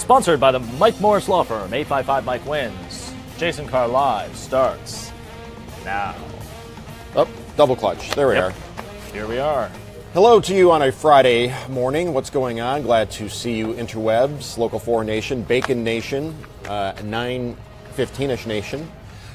Sponsored by the Mike Morris Law Firm. 855 Mike Wins. Jason Carr Live starts now. Oh, double clutch. There we are. Here we are. Hello to you on a Friday morning. What's going on? Glad to see you, interwebs, Local 4 Nation, Bacon Nation, 9:15-ish Nation.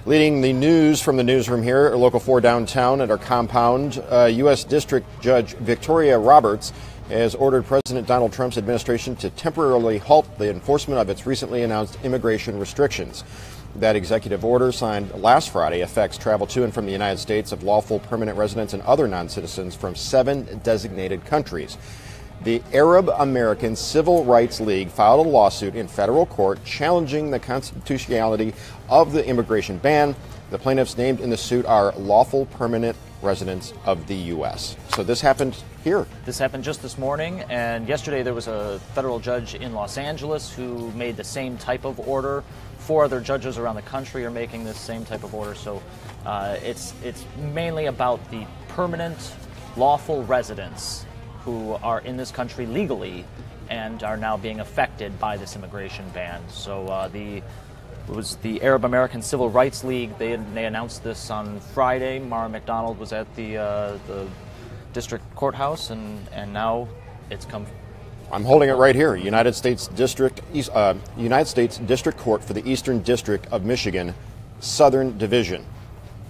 Leading the news from the newsroom here at Local 4 downtown at our compound, U.S. District Judge Victoria Roberts has ordered President Donald Trump's administration to temporarily halt the enforcement of its recently announced immigration restrictions. That executive order, signed last Friday, affects travel to and from the United States of lawful permanent residents and other non-citizens from 7 designated countries. The Arab American Civil Rights League filed a lawsuit in federal court challenging the constitutionality of the immigration ban. The plaintiffs named in the suit are lawful permanent residents of the U.S. So this happened here. This happened just this morning, and yesterday there was a federal judge in Los Angeles who made the same type of order. 4 other judges around the country are making this same type of order. So it's mainly about the permanent lawful residents who are in this country legally and are now being affected by this immigration ban. So it was the Arab American Civil Rights League. They announced this on Friday. Mara McDonald was at the district courthouse, and now it's come. I'm holding it right here. United States District Court for the Eastern District of Michigan, Southern Division.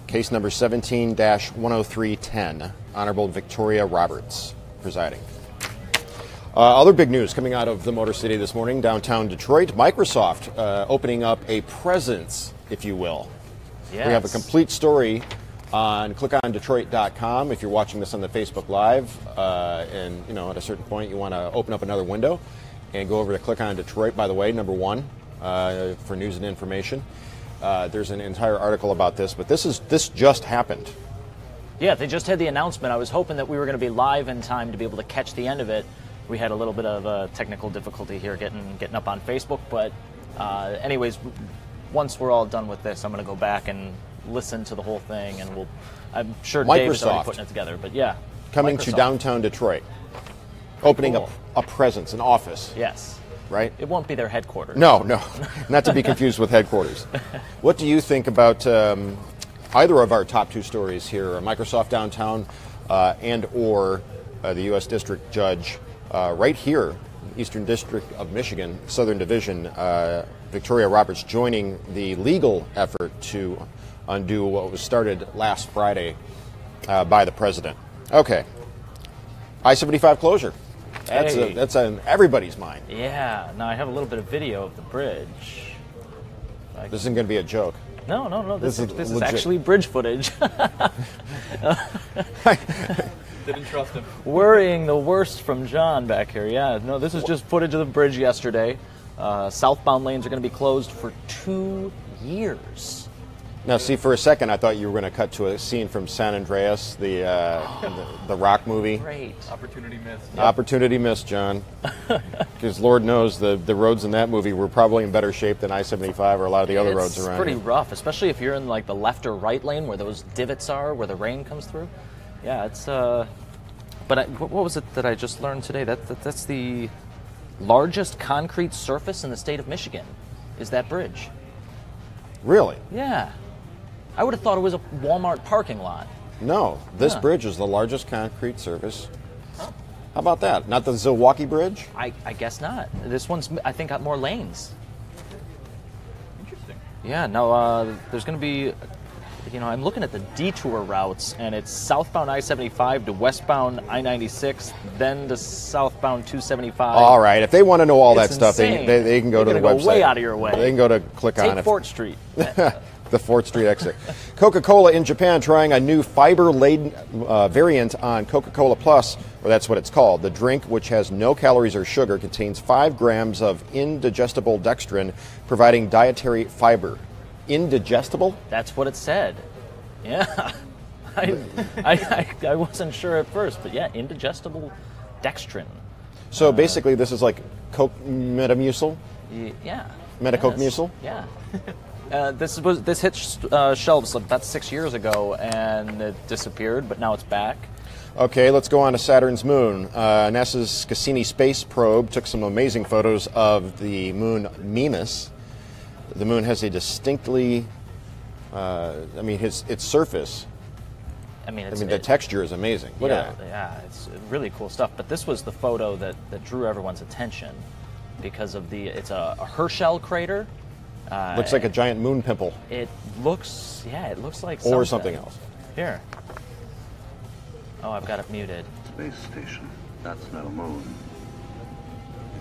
Case number 17-10310. Honorable Victoria Roberts presiding. Other big news coming out of the Motor City this morning, downtown Detroit. Microsoft opening up a presence, if you will. Yes. We have a complete story on clickondetroit.com. If you're watching this on the Facebook Live, and at a certain point you want to open up another window and go over to Click on Detroit, by the way, number 1 for news and information. There's an entire article about this, but this just happened. Yeah, they just had the announcement. I was hoping that we were going to be live in time to be able to catch the end of it. We had a little bit of a technical difficulty here getting up on Facebook, but anyways, once we're all done with this, I'm going to go back and listen to the whole thing, and I'm sure Dave is already putting it together, but yeah. Coming to downtown Detroit, opening up a presence, an office. Yes. Right? It won't be their headquarters. No, not to be confused with headquarters. What do you think about either of our top 2 stories here, Microsoft downtown and or the U.S. District Judge right here, Eastern District of Michigan, Southern Division, Victoria Roberts joining the legal effort to undo what was started last Friday by the president. Okay. I-75 closure. That's on everybody's mind. Yeah. Now I have a little bit of video of the bridge. This isn't going to be a joke. No. This is actually bridge footage. Didn't trust him. Worrying the worst from John back here. Yeah. No, this is just footage of the bridge yesterday. Southbound lanes are going to be closed for 2 years. Now, see, for a second, I thought you were going to cut to a scene from San Andreas, the rock movie. Great. Opportunity missed. Yep. Opportunity missed, John. Because Lord knows the roads in that movie were probably in better shape than I-75 or a lot of the other roads around. It's pretty rough, especially if you're in like the left or right lane where those divots are, where the rain comes through. Yeah, it's. But what was it that I just learned today? That's the largest concrete surface in the state of Michigan. Is that bridge? Really? Yeah. I would have thought it was a Walmart parking lot. No, this bridge is the largest concrete surface. How about that? Not the Zilwaukee Bridge? I guess not. This one's, I think, got more lanes. Interesting. Yeah, no, there's going to be, I'm looking at the detour routes, and it's southbound I-75 to westbound I-96, then to southbound 275. All right, if they want to know all that stuff, they can go to the website. Go way out of your way. They can go to click on it. Take Fort Street. The 4th Street exit. CocaCola in Japan trying a new fiber-laden variant on CocaCola Plus, or that's what it's called. The drink, which has no calories or sugar, contains 5 grams of indigestible dextrin, providing dietary fiber. Indigestible? That's what it said. Yeah. I wasn't sure at first, but yeah, indigestible dextrin. So basically this is like Coke Metamucil? Yeah. Metacoke-mucil? Yeah. This hit shelves about 6 years ago, and it disappeared, but now it's back. Okay, let's go on to Saturn's moon. NASA's Cassini space probe took some amazing photos of the moon Mimas. The moon has a distinctly, its surface. The texture is amazing. Look at that. Yeah, it's really cool stuff. But this was the photo that drew everyone's attention because of it's a Herschel crater. Looks like a giant moon pimple. It looks like or something else. Here. Oh, I've got it muted. Space station. That's no moon.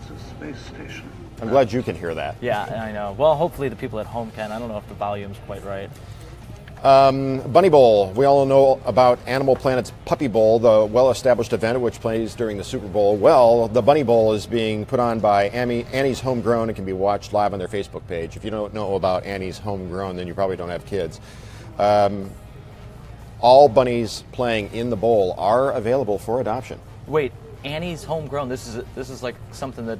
It's a space station. I'm glad you can hear that. Yeah, I know. Well, hopefully the people at home can. I don't know if the volume's quite right. Bunny Bowl. We all know about Animal Planet's Puppy Bowl, the well-established event which plays during the Super Bowl. Well, the Bunny Bowl is being put on by Annie's Homegrown. It can be watched live on their Facebook page. If you don't know about Annie's Homegrown, then you probably don't have kids. All bunnies playing in the bowl are available for adoption. Wait, Annie's Homegrown. This is like something that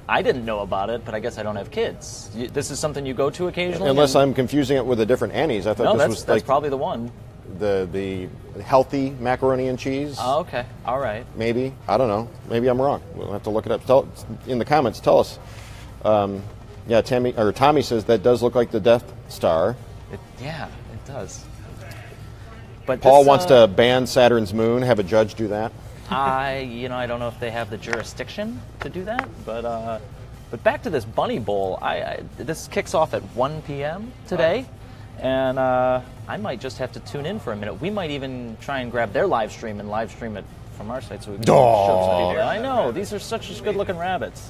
I didn't know about it, but I guess I don't have kids. This is something you go to occasionally? Unless I'm confusing it with a different Annie's. I thought that's probably the one. The healthy macaroni and cheese. Oh, okay. All right. Maybe. I don't know. Maybe I'm wrong. We'll have to look it up. In the comments, tell us. Tommy says that does look like the Death Star. It does. But Paul wants to ban Saturn's moon, have a judge do that. I don't know if they have the jurisdiction to do that, but back to this Bunny Bowl. This kicks off at 1 p.m. today, and I might just have to tune in for a minute. We might even try and grab their live stream and live stream it from our site so we can show some people. I know, these are such good-looking rabbits.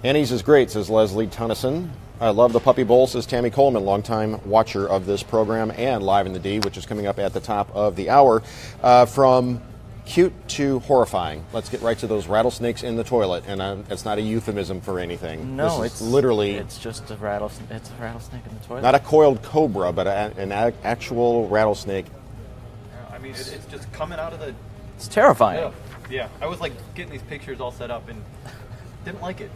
Annie's is great, says Leslie Tunnison. I love the Puppy Bowl, says Tammy Coleman, longtime watcher of this program and Live in the D, which is coming up at the top of the hour. From cute to horrifying. Let's get right to those rattlesnakes in the toilet, and it's not a euphemism for anything. No, it's literally... It's just a rattlesnake. It's a rattlesnake in the toilet. Not a coiled cobra, but an actual rattlesnake. I mean, it's just coming out of the... It's terrifying. Yeah, I was like getting these pictures all set up and didn't like it.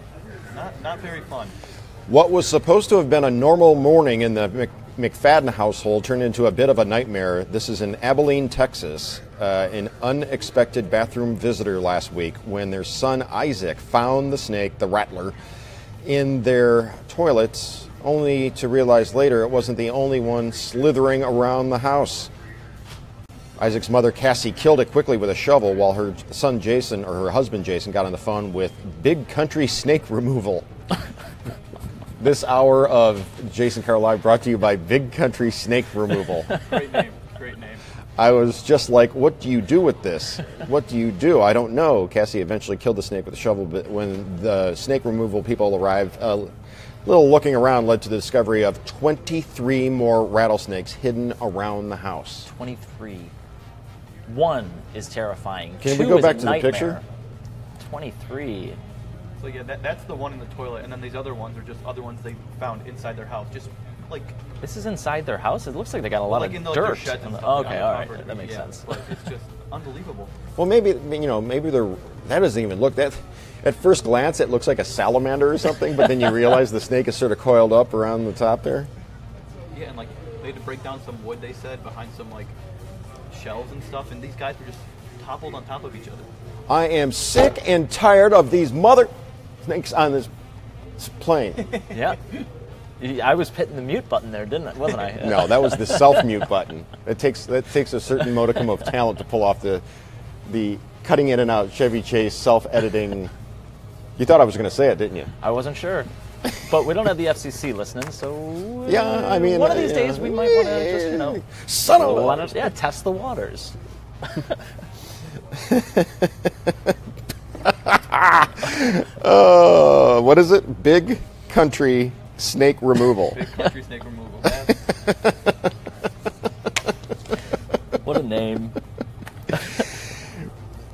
Not very fun. What was supposed to have been a normal morning in the McFadden household turned into a bit of a nightmare. This is in Abilene, Texas. An unexpected bathroom visitor last week when their son Isaac found the snake, the rattler, in their toilets, only to realize later it wasn't the only one slithering around the house. Isaac's mother, Cassie, killed it quickly with a shovel while her son Jason, or her husband Jason, got on the phone with Big Country Snake Removal. This hour of Jason Carr Live brought to you by Big Country Snake Removal. Great name. I was just like, what do you do with this? What do you do? I don't know. Cassie eventually killed the snake with a shovel, but when the snake removal people arrived, a little looking around led to the discovery of 23 more rattlesnakes hidden around the house. 23. One is terrifying. Can Two we go is back a to the nightmare. picture? 23. So yeah, that's the one in the toilet, and then these other ones are just other ones they found inside their house. Just like this is inside their house. It looks like they got a lot of their dirt. sheds and stuff, Okay, all right, that makes sense. Like, it's just unbelievable. Well, maybe that doesn't even look that. At first glance, it looks like a salamander or something, but then you realize the snake is sort of coiled up around the top there. Yeah, and like they had to break down some wood, they said, behind some like shelves and stuff, and these guys were just toppled on top of each other. I am sick and tired of these mother snakes on this plane. Yeah. I was hitting the mute button there, wasn't I? No, that was the self-mute button. That takes a certain modicum of talent to pull off the cutting in and out Chevy Chase self-editing. You thought I was going to say it, didn't you? I wasn't sure. But we don't have the FCC listening, so yeah, I mean, one of these days we might want to just, son of a... test the waters. What is it? Big Country Snake Removal. Big Country Snake Removal. What a name.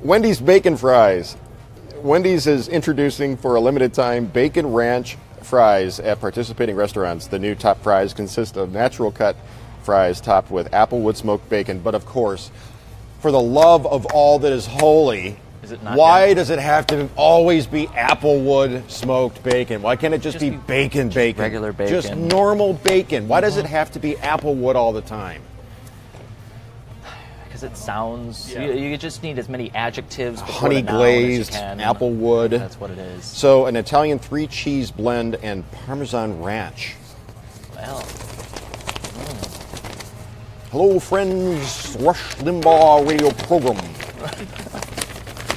Wendy's Bacon Fries. Wendy's is introducing for a limited time Bacon Ranch fries at participating restaurants. The new top fries consist of natural cut fries topped with applewood smoked bacon. But of course, for the love of all that is holy, why does it have to always be applewood smoked bacon? Why can't it just be bacon? Regular bacon. Just normal bacon. Why does it have to be applewood all the time? because it sounds. Yeah. You just need as many adjectives. Before Honey the noun as you glazed, can. applewood. That's what it is. So an Italian 3-cheese blend and Parmesan ranch. Well, Hello, friends. Rush Limbaugh radio program.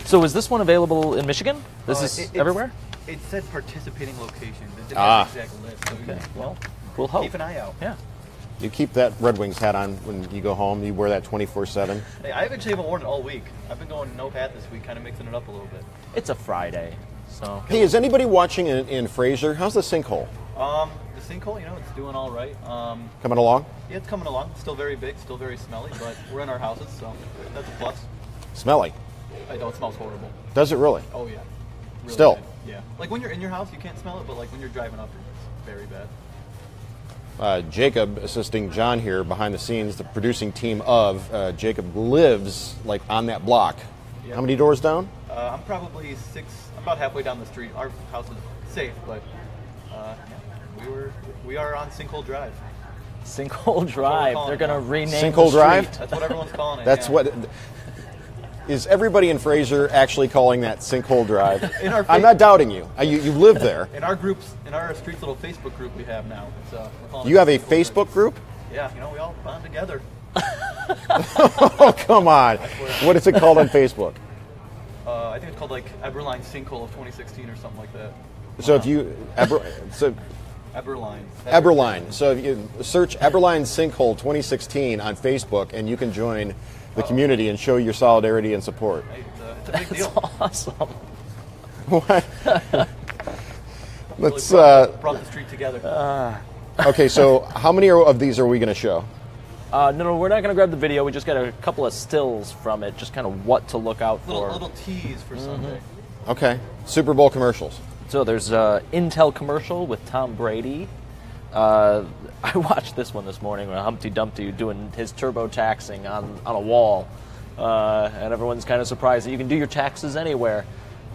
so is this one available in Michigan? This is everywhere. It said participating locations. It didn't Ah. have the exact list. So Okay. Well, we'll hope. keep an eye out. Yeah. You keep that Red Wings hat on when you go home. You wear that 24/7. Hey, I actually haven't worn it all week. I've been going no hat this week, kind of mixing it up a little bit. It's a Friday, so. Hey, is anybody watching in Fraser? How's the sinkhole The sinkhole, it's doing all right. coming along? Yeah, it's coming along. Still very big, still very smelly, but we're in our houses, so that's a plus. Smelly. I know it smells horrible. Does it really? Oh yeah. Really Still? bad. Yeah. Like when you're in your house, you can't smell it, but like when you're driving up, it's very bad. Jacob assisting John here behind the scenes, the producing team of Jacob lives like on that block. Yep. How many doors down? I'm probably about halfway down the street. Our house is safe, but we are on Sinkhole Drive. Sinkhole Drive. calling They're it going to now. rename Sinkhole the Drive? street. That's what everyone's calling it. That's yeah. what. Is everybody in Fraser actually calling that Sinkhole Drive? In our I'm not doubting you. You live there. In our street's little Facebook group we have now. It's, we're calling You it have a Sinkhole Facebook group? Drive. Yeah, we all bond together. Oh, come on. What is it called on Facebook? I think it's called like Eberline Sinkhole of 2016 or something like that. So if you Eberline. Eberline. So if you search Eberline Sinkhole 2016 on Facebook, and you can join the community and show your solidarity and support. Hey, it's a big deal. Awesome. What? Let's. Really brought the street together. Okay, so how many of these are we going to show? No, we're not going to grab the video. We just got a couple of stills from it, just kind of what to look out for. little tease for Sunday. Okay, Super Bowl commercials. So there's an Intel commercial with Tom Brady. I watched this one this morning with Humpty Dumpty doing his turbo taxing on a wall. And everyone's kind of surprised that you can do your taxes anywhere.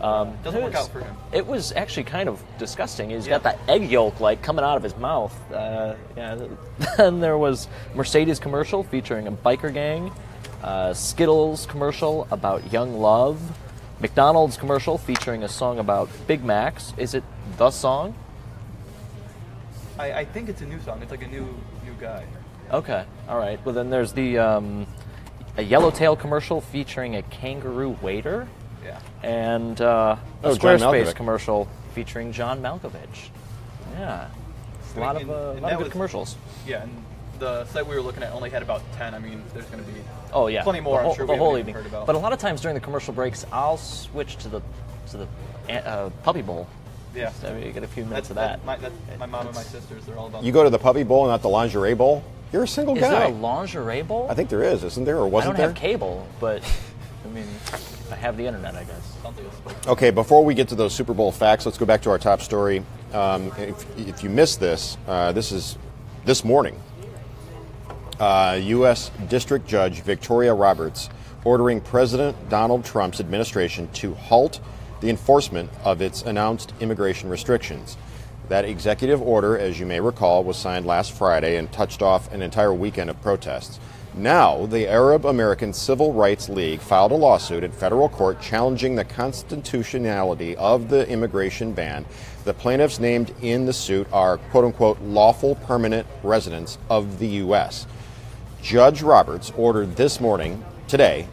Doesn't work out for him. It was actually kind of disgusting. He's got that egg yolk coming out of his mouth. Then there was Mercedes commercial featuring a biker gang, Skittles commercial about young love, McDonald's commercial featuring a song about Big Macs. Is it the song? I think it's a new song. It's like a new guy. Okay, all right. Well, then there's the a Yellowtail commercial featuring a kangaroo waiter. Yeah. And John Squarespace Malkovich. commercial featuring John Malkovich. Yeah, it's a lot of good commercials. Yeah, and the site we were looking at only had about 10. I mean, there's going to be Oh yeah, plenty more. The I'm sure the we whole haven't evening. even heard about. But a lot of times during the commercial breaks, I'll switch to the Puppy Bowl. Yeah. So you get a few minutes That's of that. that's my mom and my sisters. They're all about. You go to the Puppy Bowl and not the Lingerie Bowl? You're a single Is guy. there a lingerie bowl? I think there is, isn't there, or I wasn't don't there? have cable, but I mean, I have the internet, I guess. Something else. Okay, before we get to those Super Bowl facts, let's go back to our top story. If you missed this, this is this morning. U.S. District Judge Victoria Roberts ordering President Donald Trump's administration to halt the enforcement of its announced immigration restrictions. That executive order, as you may recall, was signed last Friday and touched off an entire weekend of protests. Now, the Arab American Civil Rights League filed a lawsuit in federal court challenging the constitutionality of the immigration ban. The plaintiffs named in the suit are, quote-unquote, lawful permanent residents of the U.S. Judge Roberts ordered this morning, today,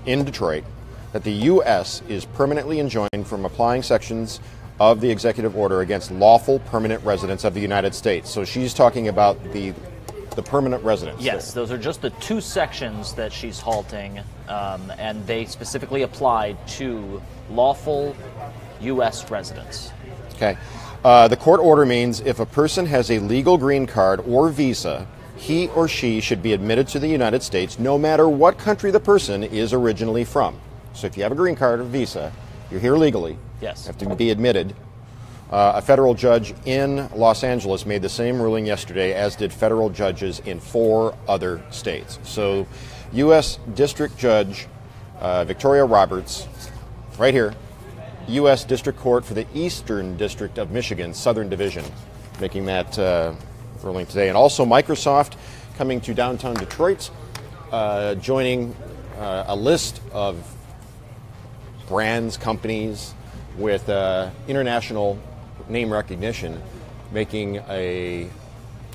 in Detroit, that the U.S. is permanently enjoined from applying sections of the executive order against lawful permanent residents of the United States. So she's talking about the permanent residents. Yes, those are just the two sections that she's halting, and they specifically apply to lawful U.S. residents. Okay. The court order means if a person has a legal green card or visa, he or she should be admitted to the United States no matter what country the person is originally from. So if you have a green card or visa, you're here legally. Yes. You have to be admitted. A federal judge in Los Angeles made the same ruling yesterday, as did federal judges in 4 other states. So U.S. District Judge Victoria Roberts, right here, U.S. District Court for the Eastern District of Michigan, Southern Division, making that ruling today. And also Microsoft coming to downtown Detroit, joining a list of brands, companies with international name recognition making an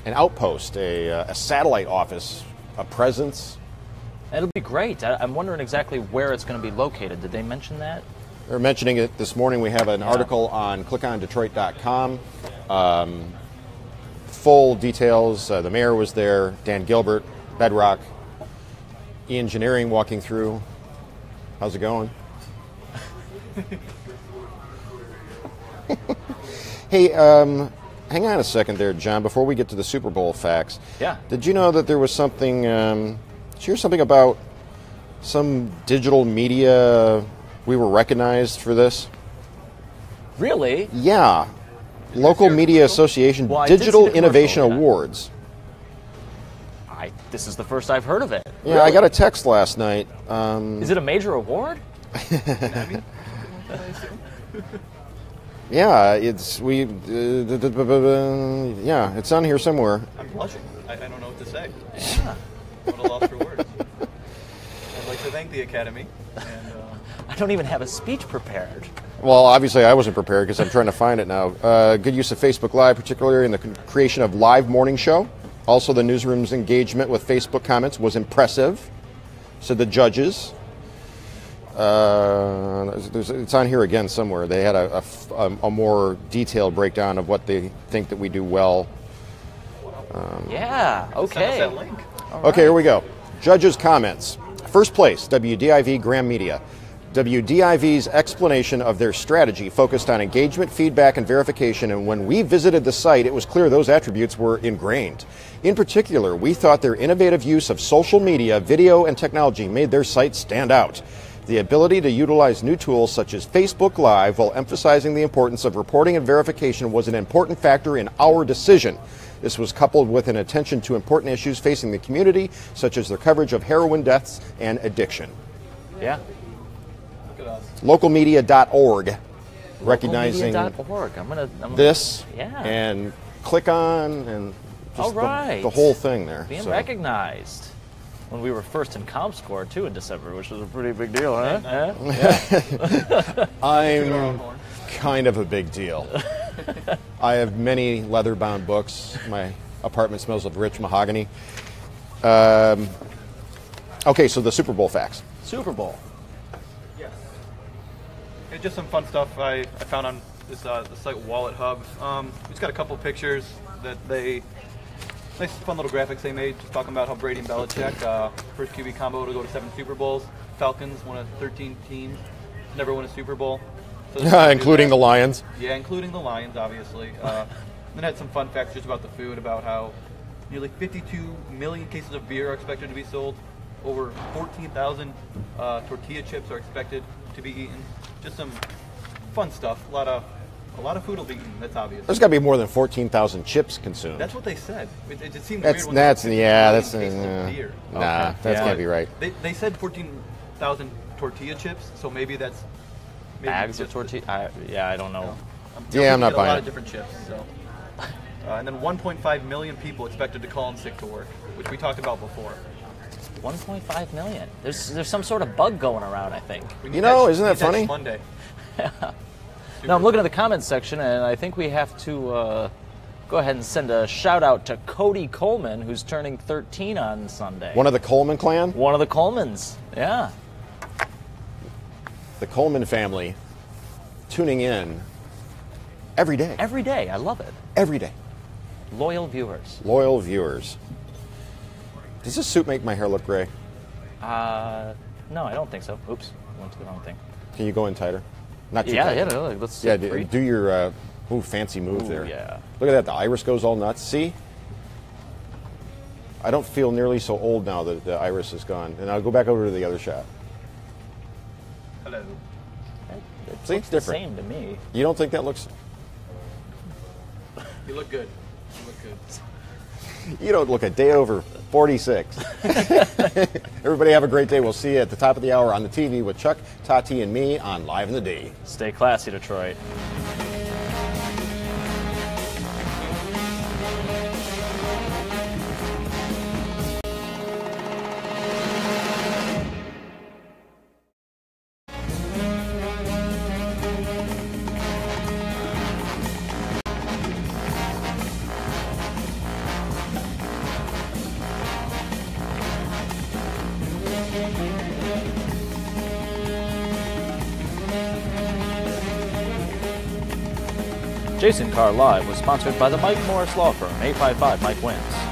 outpost, a satellite office, a presence. It'll be great. I'm wondering exactly where it's going to be located. Did they mention that? They're mentioning it this morning. We have an article on clickondetroit.com. Full details. The mayor was there, Dan Gilbert, Bedrock, E-Engineering walking through. How's it going? Hey, hang on a second there, John, before we get to the Super Bowl facts. Yeah. Did you know that there was something, did you hear something about some digital media, we were recognized for this? Really? Yeah. Local Media Association Well, I did see Digital the commercial, Innovation yeah. Awards. This is the first I've heard of it. Yeah, I got a text last night. Is it a major award? Yeah, it's it's on here somewhere. I'm blushing. I don't know what to say. Yeah. I'm at a loss for words. I'd like to thank the Academy. And, I don't even have a speech prepared. Well, obviously I wasn't prepared because I'm trying to find it now. Good use of Facebook Live, particularly in the creation of live morning show. Also, the newsroom's engagement with Facebook comments was impressive, said the judges. It's on here again somewhere. They had a more detailed breakdown of what they think that we do well. Yeah, send us okay. that link. Okay, here we go. Judges' comments. First place, WDIV Graham Media. WDIV's explanation of their strategy focused on engagement, feedback, and verification, and when we visited the site, it was clear those attributes were ingrained. In particular, we thought their innovative use of social media, video, and technology made their site stand out. The ability to utilize new tools such as Facebook Live while emphasizing the importance of reporting and verification was an important factor in our decision. This was coupled with an attention to important issues facing the community, such as their coverage of heroin deaths and addiction. Yeah. Look at us. Localmedia.org, recognizing Localmedia.org. I'm gonna this Yeah. and click on and just All right. the whole thing there. Being So, recognized. When we were first in ComScore, too, in December, which was a pretty big deal, huh? I'm kind of a big deal. I have many leather-bound books. My apartment smells of rich mahogany. Okay, so the Super Bowl facts. Super Bowl. Yes. Hey, just some fun stuff I found on this the site Wallet Hub. We just got a couple pictures that nice fun little graphics they made, just talking about how Brady and Belichick, first QB combo to go to 7 Super Bowls. Falcons, one of 13 teams, never won a Super Bowl. So Including the Lions. Yeah, including the Lions, obviously. Then had some fun facts just about the food, about how nearly 52 million cases of beer are expected to be sold. Over 14,000 tortilla chips are expected to be eaten. Just some fun stuff. A lot of food will be eaten. That's obvious. There's got to be more than 14,000 chips consumed. That's what they said. It seemed That's weird. that's when they yeah. said 50 That's million cases of beer. nah. Okay. That Yeah. can't be right. They said 14,000 tortilla chips, so maybe that's Bags of just- tortilla? I don't know. Yeah, I'm not A buying lot it. of different chips. So, and then 1.5 million people expected to call in sick to work, which we talked about before. 1.5 million. There's some sort of bug going around, I think. We need You know, that- isn't we that need funny? Monday. Now, I'm looking at the comments section, and I think we have to go ahead and send a shout-out to Cody Coleman, who's turning 13 on Sunday. One of the Coleman clan, One of the Colemans, yeah. the Coleman family, tuning in every day. Every day, I love it. Every day. Loyal viewers. Loyal viewers. Does this suit make my hair look gray? No, I don't think so. Oops, went to the wrong thing. Can you go in tighter? Not too Yeah, tight. yeah, no, let's Yeah, free. do your fancy move Ooh, there. yeah. Look at that. The iris goes all nuts. See? I don't feel nearly so old now that the iris is gone. And I'll go back over to the other shot. Hello. It See, looks it's the different. same to me. You don't think that looks... You look good. You look good. You don't look a day over 46. Everybody have a great day. We'll see you at the top of the hour on the TV with Chuck, Tati, and me on Live in the D. Stay classy, Detroit. Jason Carr Live was sponsored by the Mike Morris Law Firm, 855 Mike Wins.